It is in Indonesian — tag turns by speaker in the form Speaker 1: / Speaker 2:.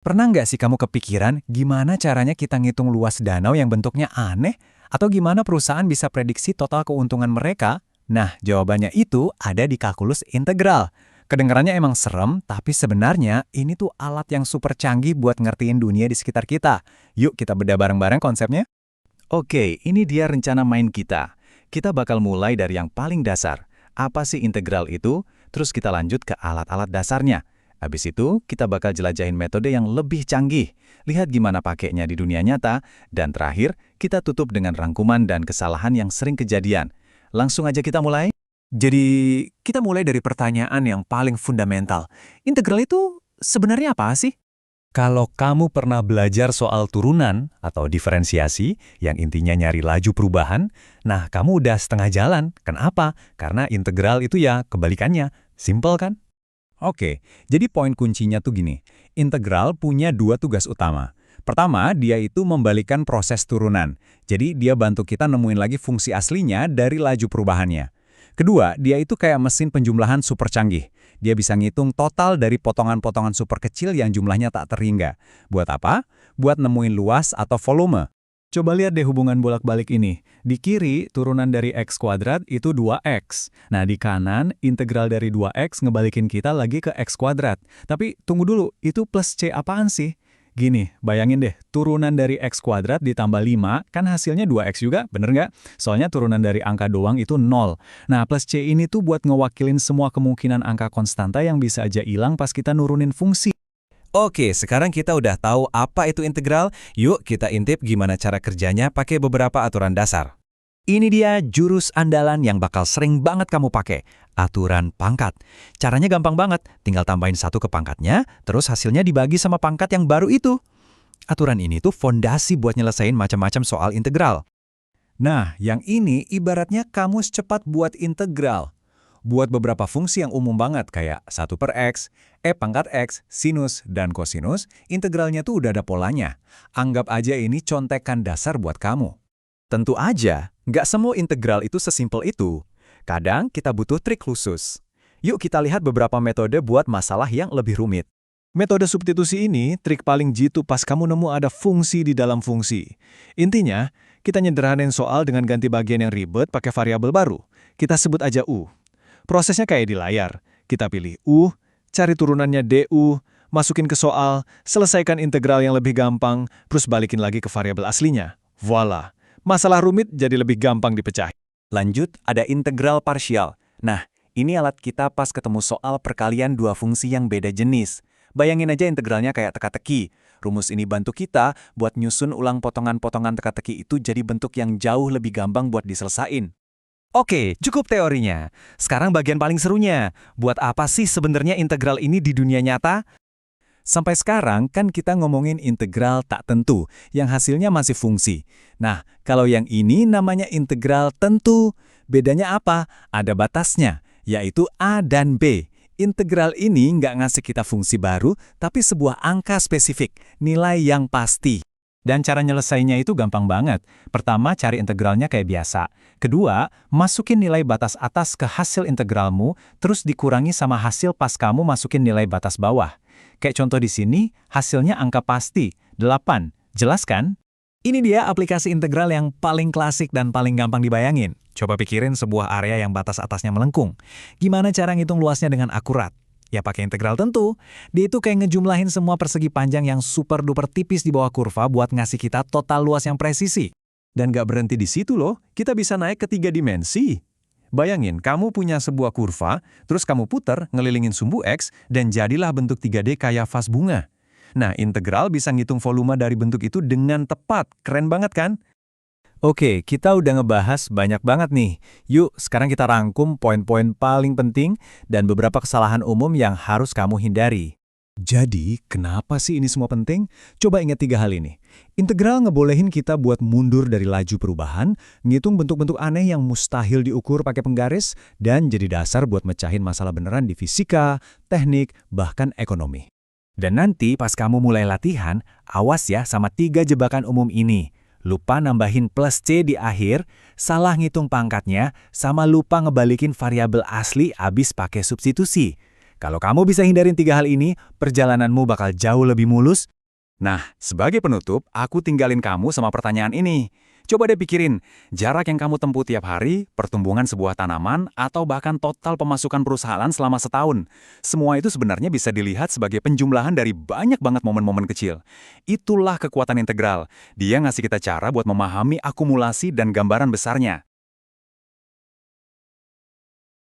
Speaker 1: Pernah nggak sih kamu kepikiran gimana caranya kita ngitung luas danau yang bentuknya aneh? Atau gimana perusahaan bisa prediksi total keuntungan mereka? Nah, jawabannya itu ada di kalkulus integral. Kedengarannya emang serem, tapi sebenarnya ini tuh alat yang super canggih buat ngertiin dunia di sekitar kita. Yuk kita bedah bareng-bareng konsepnya. Oke, ini dia rencana main kita. Kita bakal mulai dari yang paling dasar. Apa sih integral itu? Terus kita lanjut ke alat-alat dasarnya. Habis itu, kita bakal jelajahin metode yang lebih canggih. Lihat gimana pakainya di dunia nyata. Dan terakhir, kita tutup dengan rangkuman dan kesalahan yang sering kejadian. Langsung aja kita mulai. Jadi, kita mulai dari pertanyaan yang paling fundamental. Integral itu sebenarnya apa sih? Kalau kamu pernah belajar soal turunan atau diferensiasi, yang intinya nyari laju perubahan, nah kamu udah setengah jalan. Kenapa? Karena integral itu ya kebalikannya. Simple kan? Oke, jadi poin kuncinya tuh gini. Integral punya dua tugas utama. Pertama, dia itu membalikkan proses turunan. Jadi dia bantu kita nemuin lagi fungsi aslinya dari laju perubahannya. Kedua, dia itu kayak mesin penjumlahan super canggih. Dia bisa ngitung total dari potongan-potongan super kecil yang jumlahnya tak terhingga. Buat apa? Buat nemuin luas atau volume. Coba lihat deh hubungan bolak-balik ini. Di kiri, turunan dari X kuadrat itu 2X. Nah, di kanan, integral dari 2X ngebalikin kita lagi ke X kuadrat. Tapi, tunggu dulu, itu plus C apaan sih? Gini, bayangin deh, turunan dari X kuadrat ditambah 5, kan hasilnya 2X juga, bener nggak? Soalnya turunan dari angka doang itu 0. Nah, plus C ini tuh buat ngewakilin semua kemungkinan angka konstanta yang bisa aja hilang pas kita nurunin fungsi. Oke, sekarang kita udah tahu apa itu integral. Yuk kita intip gimana cara kerjanya pakai beberapa aturan dasar. Ini dia jurus andalan yang bakal sering banget kamu pakai. Aturan pangkat. Caranya gampang banget. Tinggal tambahin 1 ke pangkatnya, terus hasilnya dibagi sama pangkat yang baru itu. Aturan ini tuh fondasi buat nyelesain macam-macam soal integral. Nah, yang ini ibaratnya kamus cepat buat integral. Buat beberapa fungsi yang umum banget kayak 1 per X, E pangkat X, sinus, dan kosinus, integralnya tuh udah ada polanya. Anggap aja ini contekan dasar buat kamu. Tentu aja, nggak semua integral itu sesimpel itu. Kadang kita butuh trik khusus. Yuk kita lihat beberapa metode buat masalah yang lebih rumit. Metode substitusi ini trik paling jitu pas kamu nemu ada fungsi di dalam fungsi. Intinya, kita nyederhanain soal dengan ganti bagian yang ribet pakai variabel baru. Kita sebut aja U. Prosesnya kayak di layar. Kita pilih U, cari turunannya DU, masukin ke soal, selesaikan integral yang lebih gampang, terus balikin lagi ke variabel aslinya. Voila! Masalah rumit jadi lebih gampang dipecah. Lanjut, ada integral parsial. Nah, ini alat kita pas ketemu soal perkalian dua fungsi yang beda jenis. Bayangin aja integralnya kayak teka-teki. Rumus ini bantu kita buat nyusun ulang potongan-potongan teka-teki itu jadi bentuk yang jauh lebih gampang buat diselesain. Oke, cukup teorinya. Sekarang bagian paling serunya. Buat apa sih sebenarnya integral ini di dunia nyata? Sampai sekarang kan kita ngomongin integral tak tentu, yang hasilnya masih fungsi. Nah, kalau yang ini namanya integral tentu. Bedanya apa? Ada batasnya, yaitu A dan B. Integral ini nggak ngasih kita fungsi baru, tapi sebuah angka spesifik, nilai yang pasti. Dan cara nyelesainya itu gampang banget. Pertama, cari integralnya kayak biasa. Kedua, masukin nilai batas atas ke hasil integralmu, terus dikurangi sama hasil pas kamu masukin nilai batas bawah. Kayak contoh di sini, hasilnya angka pasti, 8. Jelas kan? Ini dia aplikasi integral yang paling klasik dan paling gampang dibayangin. Coba pikirin sebuah area yang batas atasnya melengkung. Gimana cara ngitung luasnya dengan akurat? Ya pakai integral tentu. Dia itu kayak ngejumlahin semua persegi panjang yang super duper tipis di bawah kurva buat ngasih kita total luas yang presisi. Dan gak berhenti di situ loh, kita bisa naik ke 3 dimensi. Bayangin, kamu punya sebuah kurva, terus kamu puter ngelilingin sumbu X, dan jadilah bentuk 3D kayak vas bunga. Nah, integral bisa ngitung volume dari bentuk itu dengan tepat. Keren banget kan? Oke, kita udah ngebahas banyak banget nih. Yuk, sekarang kita rangkum poin-poin paling penting dan beberapa kesalahan umum yang harus kamu hindari. Jadi, kenapa sih ini semua penting? Coba ingat 3 hal ini. Integral ngebolehin kita buat mundur dari laju perubahan, ngitung bentuk-bentuk aneh yang mustahil diukur pakai penggaris, dan jadi dasar buat mecahin masalah beneran di fisika, teknik, bahkan ekonomi. Dan nanti pas kamu mulai latihan, awas ya sama 3 jebakan umum ini. Lupa nambahin plus C di akhir, salah ngitung pangkatnya, sama lupa ngebalikin variabel asli abis pakai substitusi. Kalau kamu bisa hindarin 3 hal ini, perjalananmu bakal jauh lebih mulus. Nah, sebagai penutup, aku tinggalin kamu sama pertanyaan ini. Coba deh pikirin, jarak yang kamu tempuh tiap hari, pertumbuhan sebuah tanaman, atau bahkan total pemasukan perusahaan selama setahun. Semua itu sebenarnya bisa dilihat sebagai penjumlahan dari banyak banget momen-momen kecil. Itulah kekuatan integral. Dia ngasih kita cara buat memahami akumulasi dan gambaran besarnya.